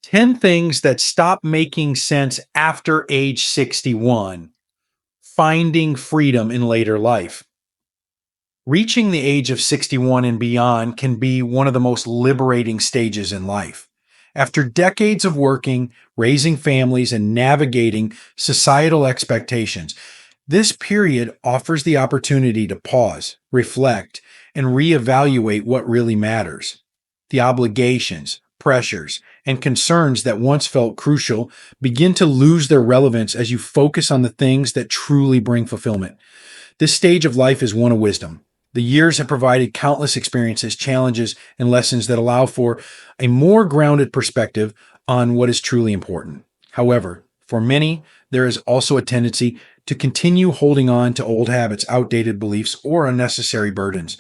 10 things that stop making sense after age 61. Finding freedom in later life. Reaching the age of 61 and beyond can be one of the most liberating stages in life. After decades of working, raising families, and navigating societal expectations, this period offers the opportunity to pause, reflect, and reevaluate what really matters. The obligations, pressures, and concerns that once felt crucial begin to lose their relevance as you focus on the things that truly bring fulfillment. This stage of life is one of wisdom. The years have provided countless experiences, challenges, and lessons that allow for a more grounded perspective on what is truly important. However, for many, there is also a tendency to continue holding on to old habits, outdated beliefs, or unnecessary burdens.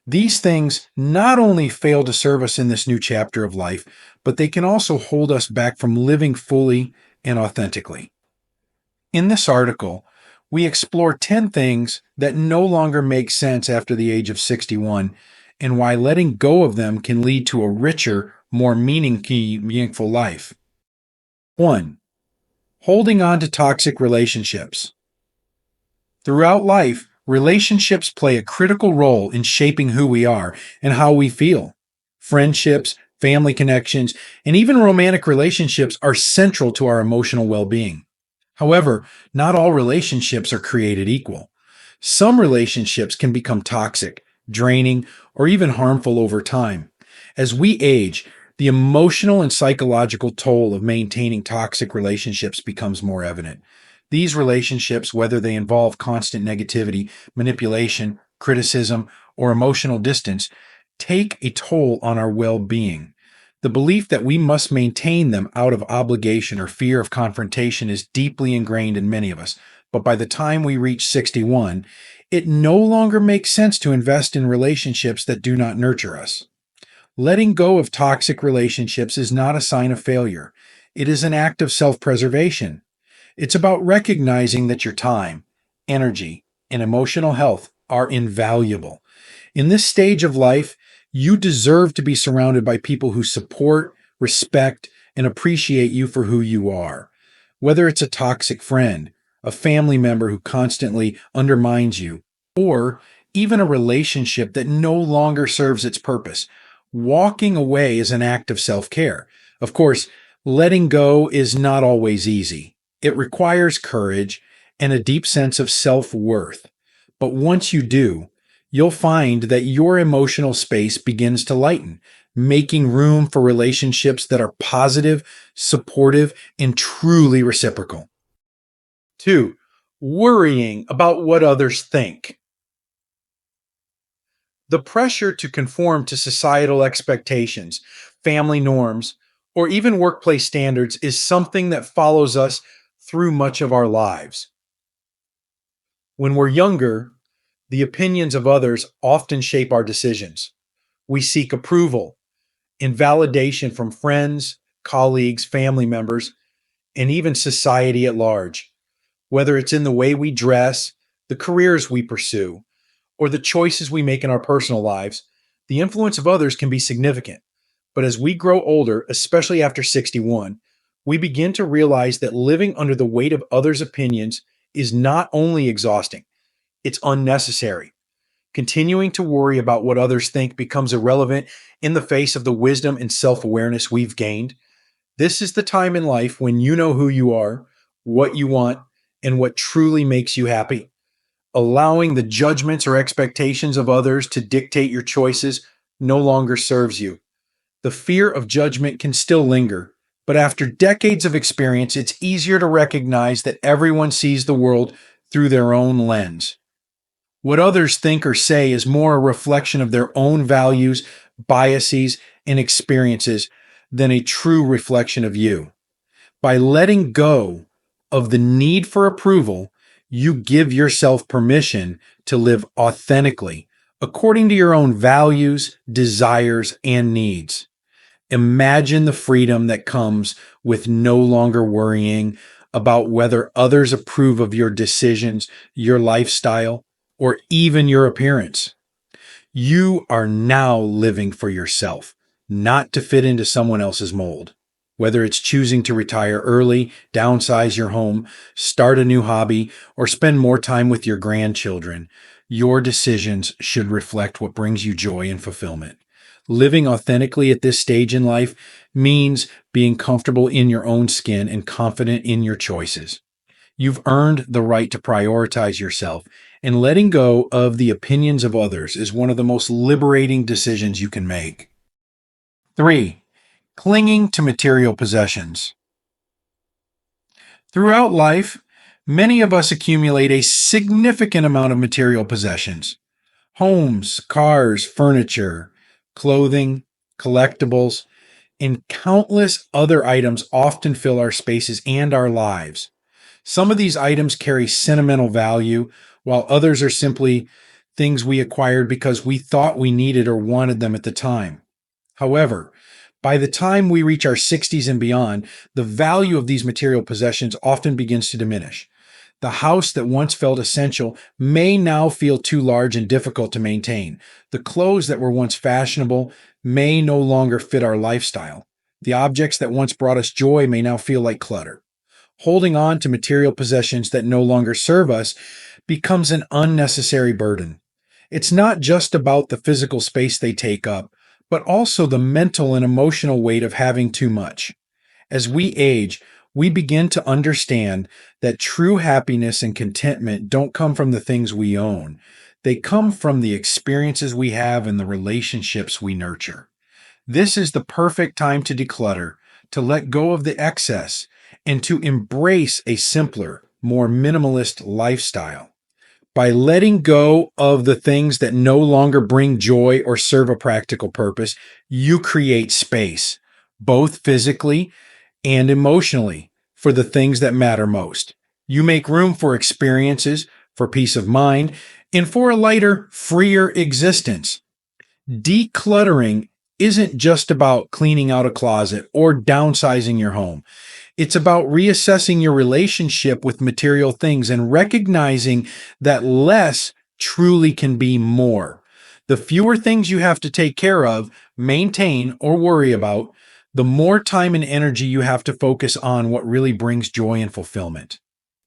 These things not only fail to serve us in this new chapter of life, but they can also hold us back from living fully and authentically. In this article, we explore 10 things that no longer make sense after the age of 61 and why letting go of them can lead to a richer, more meaningful life. 1. Holding on to toxic relationships. Throughout life, relationships play a critical role in shaping who we are and how we feel. Friendships, family connections, and even romantic relationships are central to our emotional well-being. However, not all relationships are created equal. Some relationships can become toxic, draining, or even harmful over time. As we age, the emotional and psychological toll of maintaining toxic relationships becomes more evident. These relationships, whether they involve constant negativity, manipulation, criticism, or emotional distance, take a toll on our well-being. The belief that we must maintain them out of obligation or fear of confrontation is deeply ingrained in many of us, but by the time we reach 61, it no longer makes sense to invest in relationships that do not nurture us. Letting go of toxic relationships is not a sign of failure. It is an act of self-preservation. It's about recognizing that your time, energy, and emotional health are invaluable. In this stage of life, you deserve to be surrounded by people who support, respect, and appreciate you for who you are. Whether it's a toxic friend, a family member who constantly undermines you, or even a relationship that no longer serves its purpose, walking away is an act of self-care. Of course, letting go is not always easy. It requires courage and a deep sense of self-worth. But once you do, you'll find that your emotional space begins to lighten, making room for relationships that are positive, supportive, and truly reciprocal. 2. Worrying about what others think. The pressure to conform to societal expectations, family norms, or even workplace standards is something that follows us through much of our lives. When we're younger, the opinions of others often shape our decisions. We seek approval and validation from friends, colleagues, family members, and even society at large. Whether it's in the way we dress, the careers we pursue, or the choices we make in our personal lives, the influence of others can be significant. But as we grow older, especially after 61, we begin to realize that living under the weight of others' opinions is not only exhausting, it's unnecessary. Continuing to worry about what others think becomes irrelevant in the face of the wisdom and self-awareness we've gained. This is the time in life when you know who you are, what you want, and what truly makes you happy. Allowing the judgments or expectations of others to dictate your choices no longer serves you. The fear of judgment can still linger, but after decades of experience, it's easier to recognize that everyone sees the world through their own lens. What others think or say is more a reflection of their own values, biases, and experiences than a true reflection of you. By letting go of the need for approval, you give yourself permission to live authentically, according to your own values, desires, and needs. Imagine the freedom that comes with no longer worrying about whether others approve of your decisions, your lifestyle, or even your appearance. You are now living for yourself, not to fit into someone else's mold. Whether it's choosing to retire early, downsize your home, start a new hobby, or spend more time with your grandchildren, your decisions should reflect what brings you joy and fulfillment. Living authentically at this stage in life means being comfortable in your own skin and confident in your choices. You've earned the right to prioritize yourself, and letting go of the opinions of others is one of the most liberating decisions you can make. 3. Clinging to material possessions. Throughout life, many of us accumulate a significant amount of material possessions: homes, cars, furniture, clothing, collectibles, and countless other items often fill our spaces and our lives. Some of these items carry sentimental value, while others are simply things we acquired because we thought we needed or wanted them at the time. However, by the time we reach our 60s and beyond, the value of these material possessions often begins to diminish. The house that once felt essential may now feel too large and difficult to maintain. The clothes that were once fashionable may no longer fit our lifestyle. The objects that once brought us joy may now feel like clutter. Holding on to material possessions that no longer serve us becomes an unnecessary burden. It's not just about the physical space they take up, but also the mental and emotional weight of having too much. As we age, we begin to understand that true happiness and contentment don't come from the things we own. They come from the experiences we have and the relationships we nurture. This is the perfect time to declutter, to let go of the excess, and to embrace a simpler, more minimalist lifestyle. By letting go of the things that no longer bring joy or serve a practical purpose, you create space, both physically and emotionally, for the things that matter most. You make room for experiences, for peace of mind, and for a lighter, freer existence. Decluttering isn't just about cleaning out a closet or downsizing your home. It's about reassessing your relationship with material things and recognizing that less truly can be more. The fewer things you have to take care of, maintain, or worry about, the more time and energy you have to focus on what really brings joy and fulfillment.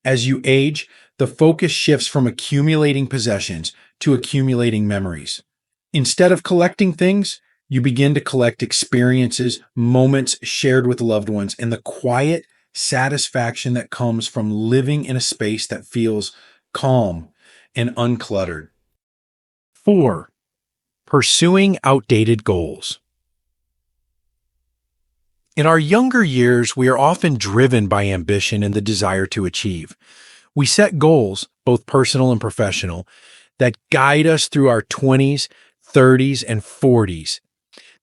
As you age, the focus shifts from accumulating possessions to accumulating memories. Instead of collecting things, you begin to collect experiences, moments shared with loved ones, and the quiet satisfaction that comes from living in a space that feels calm and uncluttered. 4. Pursuing outdated goals. In our younger years, we are often driven by ambition and the desire to achieve. We set goals, both personal and professional, that guide us through our 20s, 30s, and 40s.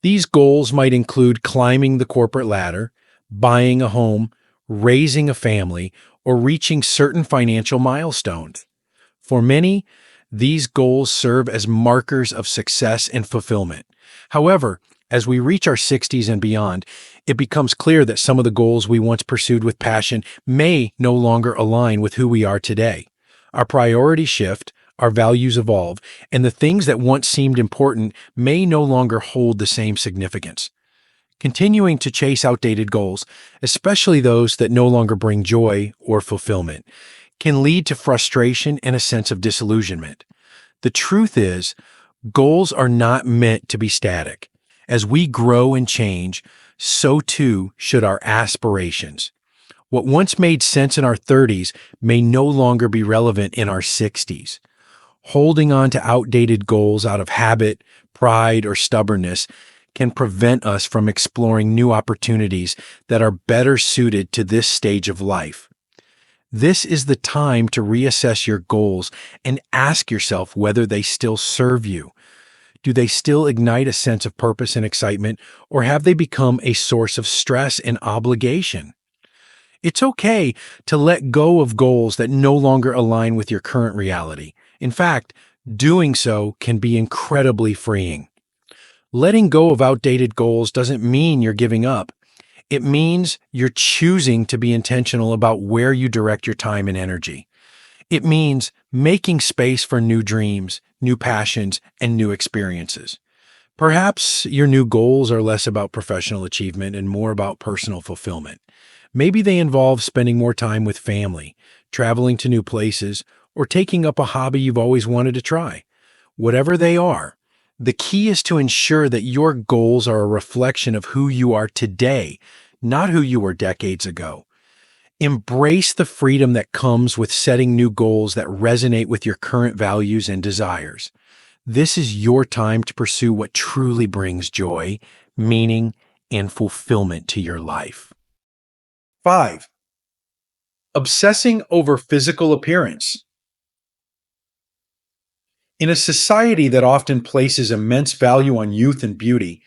These goals might include climbing the corporate ladder, buying a home, raising a family, or reaching certain financial milestones. For many, these goals serve as markers of success and fulfillment. However, as we reach our 60s and beyond, it becomes clear that some of the goals we once pursued with passion may no longer align with who we are today. Our priorities shift, our values evolve, and the things that once seemed important may no longer hold the same significance. Continuing to chase outdated goals, especially those that no longer bring joy or fulfillment, can lead to frustration and a sense of disillusionment. The truth is, goals are not meant to be static. As we grow and change, so too should our aspirations. What once made sense in our 30s may no longer be relevant in our 60s. Holding on to outdated goals out of habit, pride, or stubbornness can prevent us from exploring new opportunities that are better suited to this stage of life. This is the time to reassess your goals and ask yourself whether they still serve you. Do they still ignite a sense of purpose and excitement, or have they become a source of stress and obligation? It's okay to let go of goals that no longer align with your current reality. In fact, doing so can be incredibly freeing. Letting go of outdated goals doesn't mean you're giving up. It means you're choosing to be intentional about where you direct your time and energy. It means making space for new dreams, new passions, and new experiences. Perhaps your new goals are less about professional achievement and more about personal fulfillment. Maybe they involve spending more time with family, traveling to new places, or taking up a hobby you've always wanted to try. Whatever they are, the key is to ensure that your goals are a reflection of who you are today, not who you were decades ago. Embrace the freedom that comes with setting new goals that resonate with your current values and desires. This is your time to pursue what truly brings joy, meaning, and fulfillment to your life. 5. Obsessing over physical appearance. In a society that often places immense value on youth and beauty,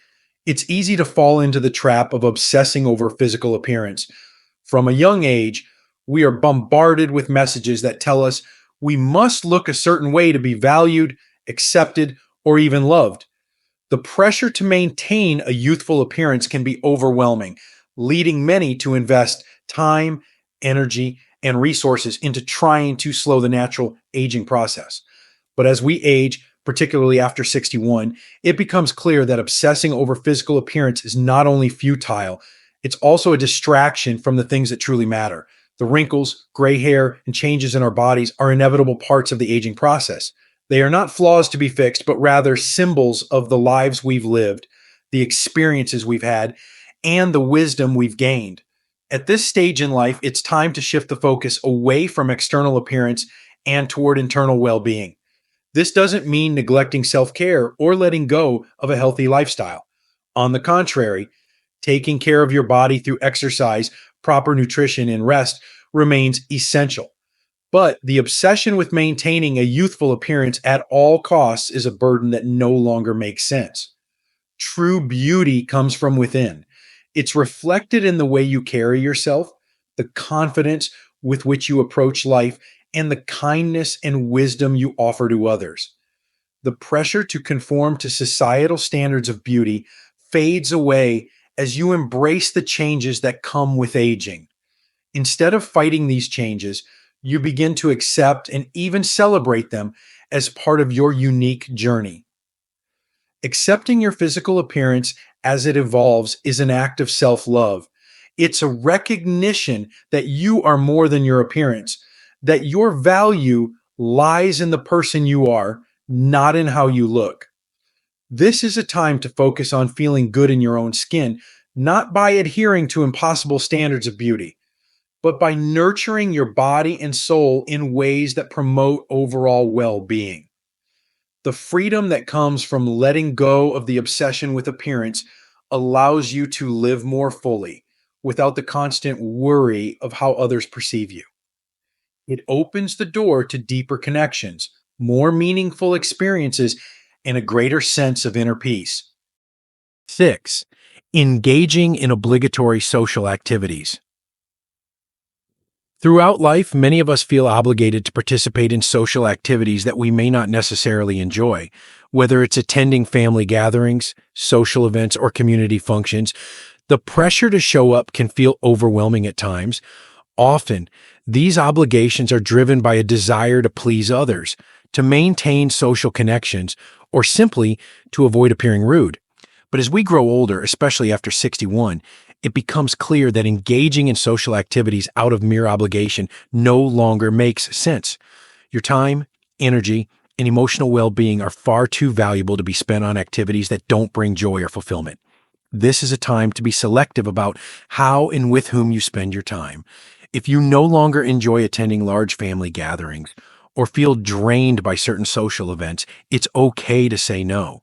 it's easy to fall into the trap of obsessing over physical appearance. From a young age, we are bombarded with messages that tell us we must look a certain way to be valued, accepted, or even loved. The pressure to maintain a youthful appearance can be overwhelming, leading many to invest time, energy, and resources into trying to slow the natural aging process. But as we age, particularly after 61, it becomes clear that obsessing over physical appearance is not only futile, it's also a distraction from the things that truly matter. The wrinkles, gray hair, and changes in our bodies are inevitable parts of the aging process. They are not flaws to be fixed, but rather symbols of the lives we've lived, the experiences we've had, and the wisdom we've gained. At this stage in life, it's time to shift the focus away from external appearance and toward internal well being. This doesn't mean neglecting self care or letting go of a healthy lifestyle. On the contrary, taking care of your body through exercise, proper nutrition, and rest remains essential. But the obsession with maintaining a youthful appearance at all costs is a burden that no longer makes sense. True beauty comes from within. It's reflected in the way you carry yourself, the confidence with which you approach life, and the kindness and wisdom you offer to others. The pressure to conform to societal standards of beauty fades away as you embrace the changes that come with aging. Instead of fighting these changes, you begin to accept and even celebrate them as part of your unique journey. Accepting your physical appearance as it evolves is an act of self love. It's a recognition that you are more than your appearance, that your value lies in the person you are, not in how you look. This is a time to focus on feeling good in your own skin, not by adhering to impossible standards of beauty, but by nurturing your body and soul in ways that promote overall well being. The freedom that comes from letting go of the obsession with appearance allows you to live more fully without the constant worry of how others perceive you. It opens the door to deeper connections, more meaningful experiences, and a greater sense of inner peace. 6. Engaging in obligatory social activities. Throughout life, many of us feel obligated to participate in social activities that we may not necessarily enjoy. Whether it's attending family gatherings, social events, or community functions, the pressure to show up can feel overwhelming at times. Often, these obligations are driven by a desire to please others, to maintain social connections, or simply to avoid appearing rude. But as we grow older, especially after 61, it becomes clear that engaging in social activities out of mere obligation no longer makes sense. Your time, energy, and emotional well-being are far too valuable to be spent on activities that don't bring joy or fulfillment. This is a time to be selective about how and with whom you spend your time. If you no longer enjoy attending large family gatherings or feel drained by certain social events, it's okay to say no.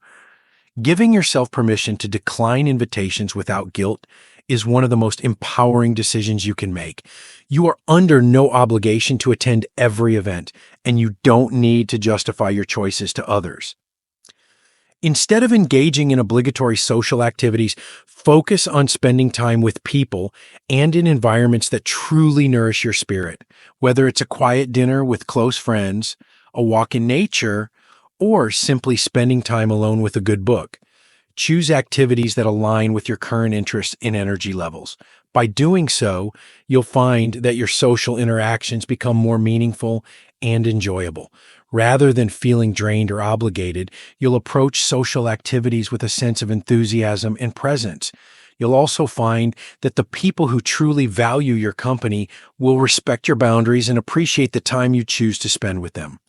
Giving yourself permission to decline invitations without guilt is one of the most empowering decisions you can make. You are under no obligation to attend every event, and you don't need to justify your choices to others. Instead of engaging in obligatory social activities, focus on spending time with people and in environments that truly nourish your spirit, whether it's a quiet dinner with close friends, a walk in nature, or simply spending time alone with a good book. Choose activities that align with your current interests and energy levels. By doing so, you'll find that your social interactions become more meaningful and enjoyable. Rather than feeling drained or obligated, you'll approach social activities with a sense of enthusiasm and presence. You'll also find that the people who truly value your company will respect your boundaries and appreciate the time you choose to spend with them.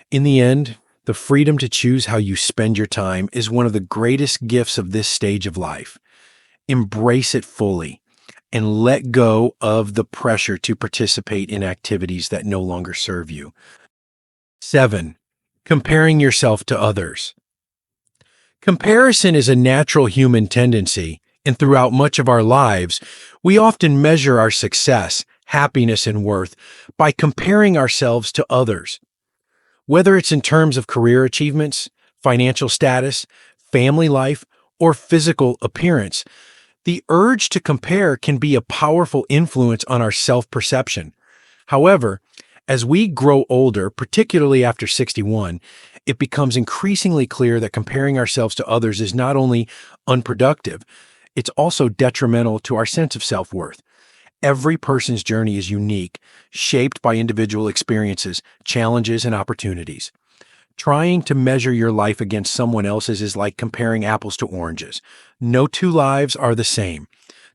In the end, the freedom to choose how you spend your time is one of the greatest gifts of this stage of life. Embrace it fully and let go of the pressure to participate in activities that no longer serve you. 7. Comparing yourself to others. Comparison is a natural human tendency, and throughout much of our lives, we often measure our success, happiness, and worth by comparing ourselves to others. Whether it's in terms of career achievements, financial status, family life, or physical appearance, the urge to compare can be a powerful influence on our self-perception. However, as we grow older, particularly after 61, it becomes increasingly clear that comparing ourselves to others is not only unproductive, it's also detrimental to our sense of self-worth. Every person's journey is unique, shaped by individual experiences, challenges, and opportunities. Trying to measure your life against someone else's is like comparing apples to oranges. No two lives are the same.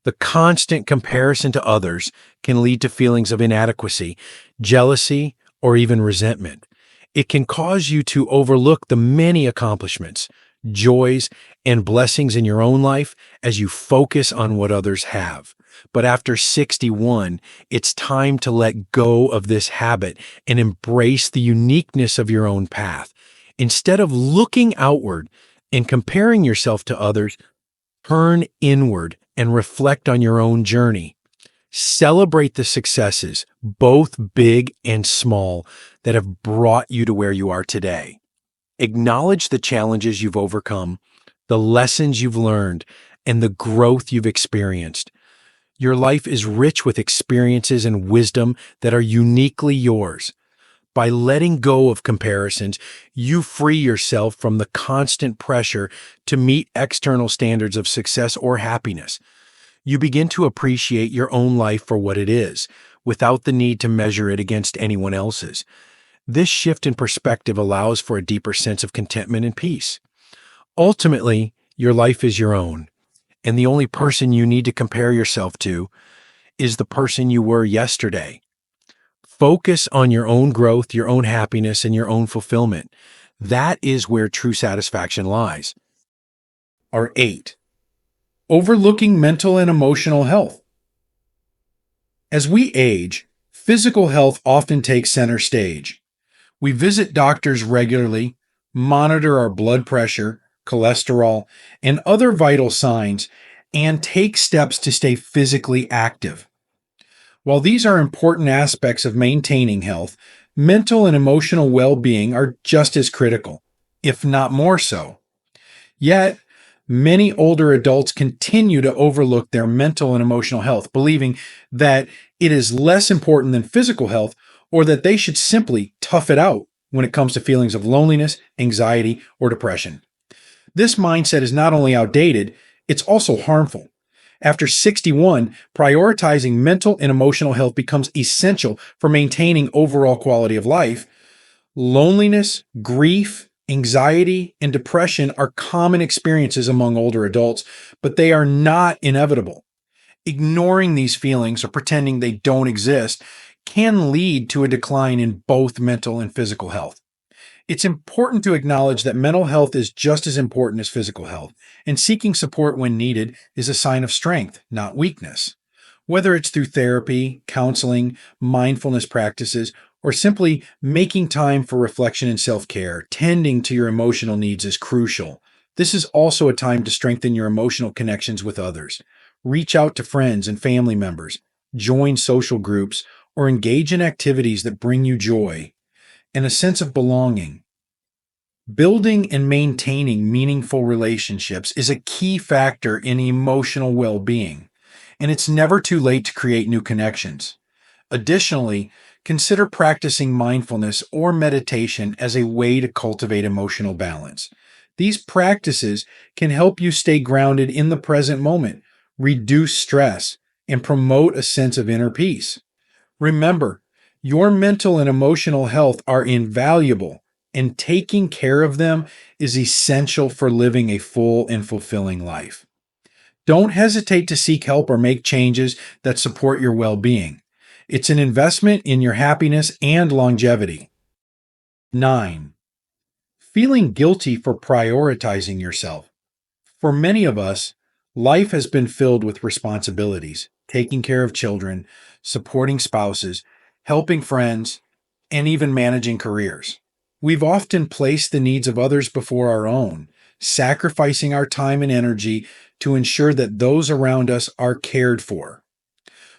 The constant comparison to others can lead to feelings of inadequacy, jealousy, or even resentment. It can cause you to overlook the many accomplishments, joys, and blessings in your own life as you focus on what others have. But after 61, it's time to let go of this habit and embrace the uniqueness of your own path. Instead of looking outward and comparing yourself to others, turn inward and reflect on your own journey. Celebrate the successes, both big and small, that have brought you to where you are today. Acknowledge the challenges you've overcome, the lessons you've learned, and the growth you've experienced. Your life is rich with experiences and wisdom that are uniquely yours. By letting go of comparisons, you free yourself from the constant pressure to meet external standards of success or happiness. You begin to appreciate your own life for what it is, without the need to measure it against anyone else's. This shift in perspective allows for a deeper sense of contentment and peace. Ultimately, your life is your own, and the only person you need to compare yourself to is the person you were yesterday. Focus on your own growth, your own happiness, and your own fulfillment. That is where true satisfaction lies. 8. Overlooking mental and emotional health. As we age, physical health often takes center stage. We visit doctors regularly, monitor our blood pressure, cholesterol, and other vital signs, and take steps to stay physically active. While these are important aspects of maintaining health, mental and emotional well-being are just as critical, if not more so. Yet, many older adults continue to overlook their mental and emotional health, believing that it is less important than physical health or that they should simply tough it out when it comes to feelings of loneliness, anxiety, or depression. This mindset is not only outdated, it's also harmful. After 61, prioritizing mental and emotional health becomes essential for maintaining overall quality of life. Loneliness, grief, anxiety, and depression are common experiences among older adults, but they are not inevitable. Ignoring these feelings or pretending they don't exist can lead to a decline in both mental and physical health. It's important to acknowledge that mental health is just as important as physical health, and seeking support when needed is a sign of strength, not weakness. Whether it's through therapy, counseling, mindfulness practices, or simply making time for reflection and self-care, tending to your emotional needs is crucial. This is also a time to strengthen your emotional connections with others. Reach out to friends and family members, join social groups, or engage in activities that bring you joy and a sense of belonging. Building and maintaining meaningful relationships is a key factor in emotional well-being, and it's never too late to create new connections. Additionally, consider practicing mindfulness or meditation as a way to cultivate emotional balance. These practices can help you stay grounded in the present moment, reduce stress, and promote a sense of inner peace. Remember, your mental and emotional health are invaluable, and taking care of them is essential for living a full and fulfilling life. Don't hesitate to seek help or make changes that support your well being. It's an investment in your happiness and longevity. 9. Feeling guilty for prioritizing yourself. For many of us, life has been filled with responsibilities, taking care of children, supporting spouses, helping friends, and even managing careers. We've often placed the needs of others before our own, sacrificing our time and energy to ensure that those around us are cared for.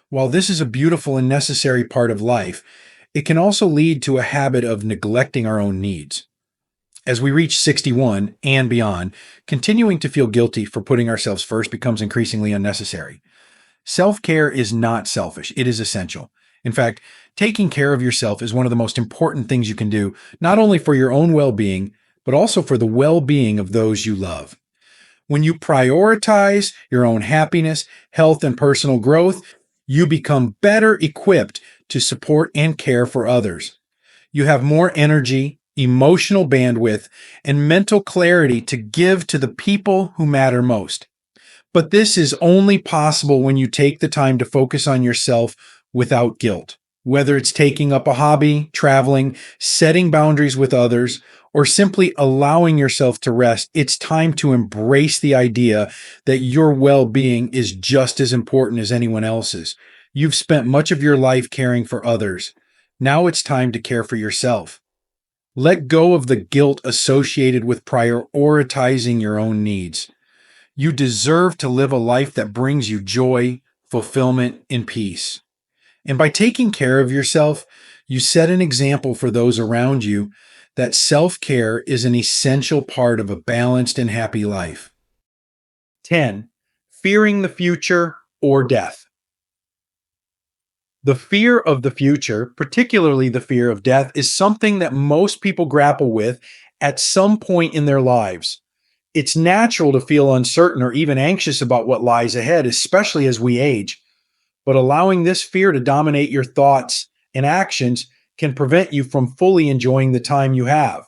While this is a beautiful and necessary part of life, it can also lead to a habit of neglecting our own needs. As we reach 61 and beyond, continuing to feel guilty for putting ourselves first becomes increasingly unnecessary. Self-care is not selfish, it is essential. In fact, taking care of yourself is one of the most important things you can do, not only for your own well-being, but also for the well-being of those you love. When you prioritize your own happiness, health, and personal growth, you become better equipped to support and care for others. You have more energy, emotional bandwidth, and mental clarity to give to the people who matter most. But this is only possible when you take the time to focus on yourself without guilt. Whether it's taking up a hobby, traveling, setting boundaries with others, or simply allowing yourself to rest, it's time to embrace the idea that your well-being is just as important as anyone else's. You've spent much of your life caring for others. Now it's time to care for yourself. Let go of the guilt associated with prioritizing your own needs. You deserve to live a life that brings you joy, fulfillment, and peace. And by taking care of yourself, you set an example for those around you that self-care is an essential part of a balanced and happy life. 10. Fearing the future or death. The fear of the future, particularly the fear of death, is something that most people grapple with at some point in their lives. It's natural to feel uncertain or even anxious about what lies ahead, especially as we age. But allowing this fear to dominate your thoughts and actions can prevent you from fully enjoying the time you have.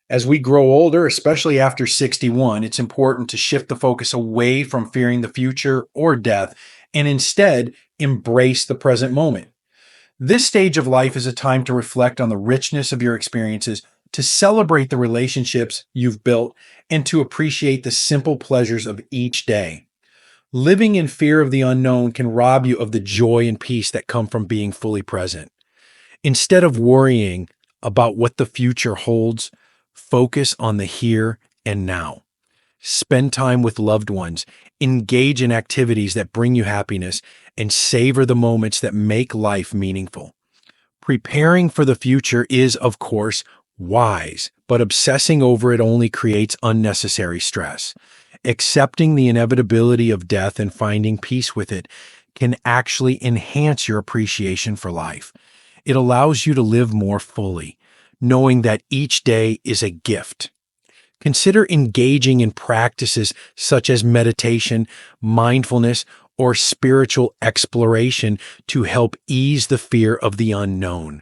As we grow older, especially after 61, it's important to shift the focus away from fearing the future or death and instead embrace the present moment. This stage of life is a time to reflect on the richness of your experiences, to celebrate the relationships you've built, and to appreciate the simple pleasures of each day. Living in fear of the unknown can rob you of the joy and peace that come from being fully present. Instead of worrying about what the future holds, focus on the here and now. Spend time with loved ones, engage in activities that bring you happiness, and savor the moments that make life meaningful. Preparing for the future is, of course, wise, but obsessing over it only creates unnecessary stress. Accepting the inevitability of death and finding peace with it can actually enhance your appreciation for life. It allows you to live more fully, knowing that each day is a gift. Consider engaging in practices such as meditation, mindfulness, or spiritual exploration to help ease the fear of the unknown.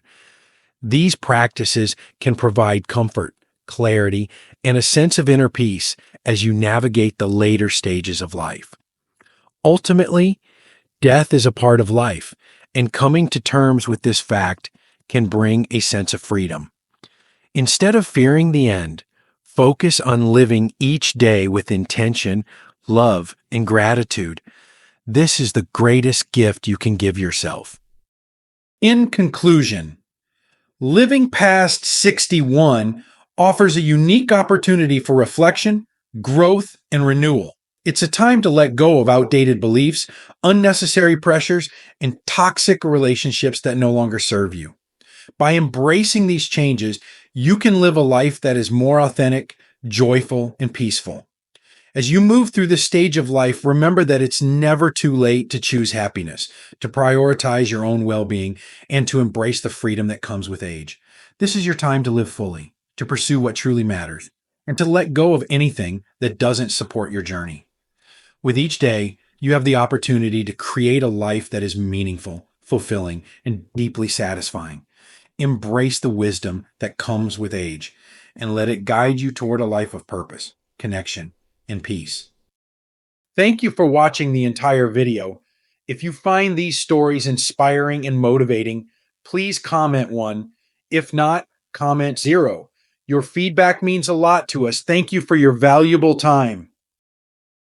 These practices can provide comfort, clarity, and a sense of inner peace as you navigate the later stages of life. Ultimately, death is a part of life, and coming to terms with this fact can bring a sense of freedom. Instead of fearing the end, focus on living each day with intention, love, and gratitude. This is the greatest gift you can give yourself. In conclusion, living past 61 offers a unique opportunity for reflection, growth, and renewal. It's a time to let go of outdated beliefs, unnecessary pressures, and toxic relationships that no longer serve you. By embracing these changes, you can live a life that is more authentic, joyful, and peaceful. As you move through this stage of life, remember that it's never too late to choose happiness, to prioritize your own well-being, and to embrace the freedom that comes with age. This is your time to live fully, to pursue what truly matters, and to let go of anything that doesn't support your journey. With each day, you have the opportunity to create a life that is meaningful, fulfilling, and deeply satisfying. Embrace the wisdom that comes with age and let it guide you toward a life of purpose, connection, and peace. Thank you for watching the entire video. If you find these stories inspiring and motivating, please comment 1. If not, comment 0. Your feedback means a lot to us. Thank you for your valuable time.